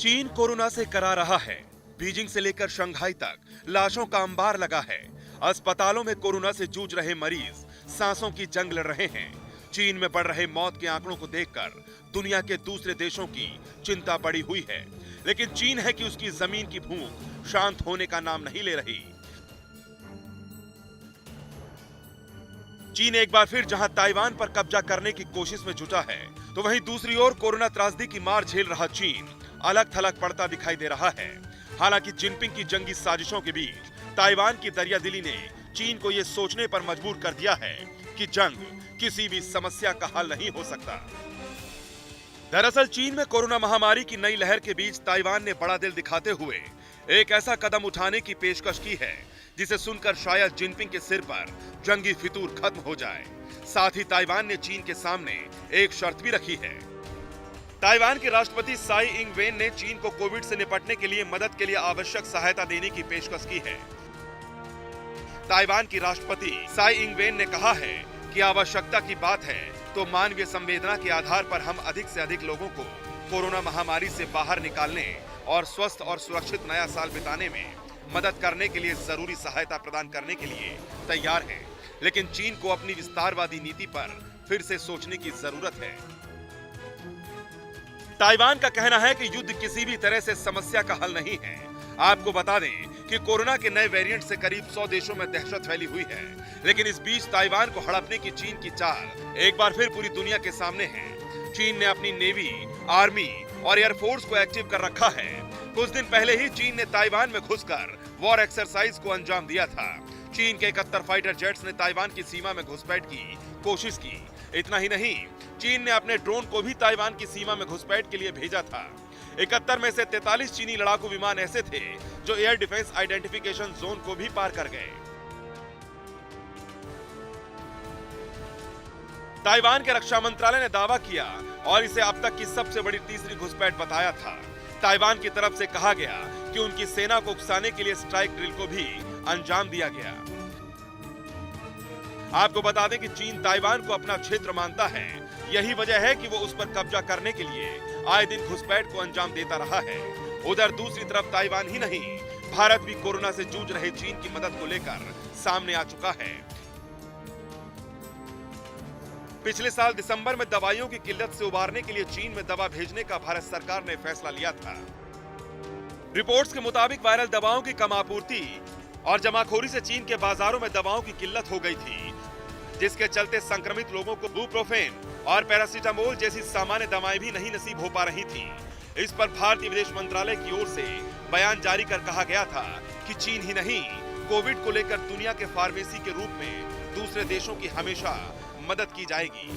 चीन कोरोना से करा रहा है। बीजिंग से लेकर शंघाई तक लाशों का अंबार लगा है। अस्पतालों में कोरोना से जूझ रहे मरीज सांसों की जंग लड़ रहे हैं। चीन में बढ़ रहे मौत के आंकड़ों को देखकर दुनिया के दूसरे देशों की चिंता बढ़ी हुई है, लेकिन चीन है कि उसकी जमीन की भूख शांत होने का नाम नहीं ले रही। चीन एक बार फिर जहां ताइवान पर कब्जा करने की कोशिश में जुटा है, तो वहीं दूसरी ओर कोरोना त्रासदी की मार झेल रहा चीन अलग थलग पड़ता दिखाई दे रहा है। हालांकि जिनपिंग की जंगी साजिशों के बीच ताइवान की दरियादिली ने चीन को यह सोचने पर मजबूर कर दिया है कि जंग किसी भी समस्या का हल नहीं हो सकता। दरअसल चीन में कोरोना महामारी की नई लहर के बीच ताइवान ने बड़ा दिल दिखाते हुए एक ऐसा कदम उठाने की पेशकश की है जिसे सुनकर शायद जिनपिंग के सिर पर जंगी फितूर खत्म हो जाए। साथ ही ताइवान ने चीन के सामने एक शर्त भी रखी है। ताइवान के राष्ट्रपति साई इंग वेन ने चीन को कोविड से निपटने के लिए मदद के लिए आवश्यक सहायता देने की पेशकश की है। ताइवान की राष्ट्रपति साई इंग वेन ने कहा है कि आवश्यकता की बात है तो मानवीय संवेदना के आधार पर हम अधिक से अधिक लोगों को कोरोना महामारी से बाहर निकालने और स्वस्थ और सुरक्षित नया साल बिताने में मदद करने के लिए जरूरी सहायता प्रदान करने के लिए तैयार है। लेकिन चीन को अपनी विस्तारवादी नीति पर फिर से सोचने की जरूरत है। ताइवान का कहना है कि युद्ध किसी भी तरह से समस्या का हल नहीं है। आपको बता दें कि कोरोना के नए वेरिएंट से करीब 100 देशों में दहशत फैली हुई है, लेकिन इस बीच ताइवान को हड़पने की चीन की चाल एक बार फिर पूरी दुनिया के सामने है। चीन ने अपनी नेवी, आर्मी और एयरफोर्स को एक्टिव कर रखा है। कुछ दिन पहले ही चीन ने ताइवान में घुसकर वॉर एक्सरसाइज को अंजाम दिया था। चीन के 71 फाइटर जेट्स ने ताइवान की सीमा में घुसपैठ की कोशिश की। इतना ही नहीं, चीन ने अपने ड्रोन को भी ताइवान की सीमा में घुसपैठ के लिए भेजा था। 71 में से 43 चीनी लड़ाकू विमान ऐसे थे जो एयर डिफेंस आइडेंटिफिकेशन जोन को भी पार कर गए। ताइवान के रक्षा मंत्रालय ने दावा किया और इसे अब तक की सबसे बड़ी तीसरी घुसपैठ बताया था। ताइवान की तरफ से कहा गया कि उनकी सेना को उकसाने के लिए स्ट्राइक ड्रिल को भी अंजाम दिया गया। आपको बता दें कि चीन ताइवान को अपना क्षेत्र मानता है। यही वजह है कि वो उस पर कब्जा करने के लिए आए दिन घुसपैठ को अंजाम देता रहा है। उधर दूसरी तरफ ताइवान ही नहीं, भारत भी कोरोना से जूझ रहे चीन की मदद को लेकर सामने आ चुका है। पिछले साल दिसंबर में दवाइयों की किल्लत से उबारने के लिए चीन में दवा भेजने का भारत सरकार ने फैसला लिया था। रिपोर्ट्स के मुताबिक वायरल दवाओं की कम आपूर्ति और जमाखोरी से चीन के बाजारों में दवाओं की किल्लत हो गई थी, जिसके चलते संक्रमित लोगों को बुप्रोफेन और पैरासीटामोल जैसी सामान्य दवाएं भी नहीं नसीब हो पा रही थी। इस पर भारतीय विदेश मंत्रालय की ओर से बयान जारी कर कहा गया था कि चीन ही नहीं, कोविड को लेकर दुनिया के फार्मेसी के रूप में दूसरे देशों की हमेशा मदद की जाएगी।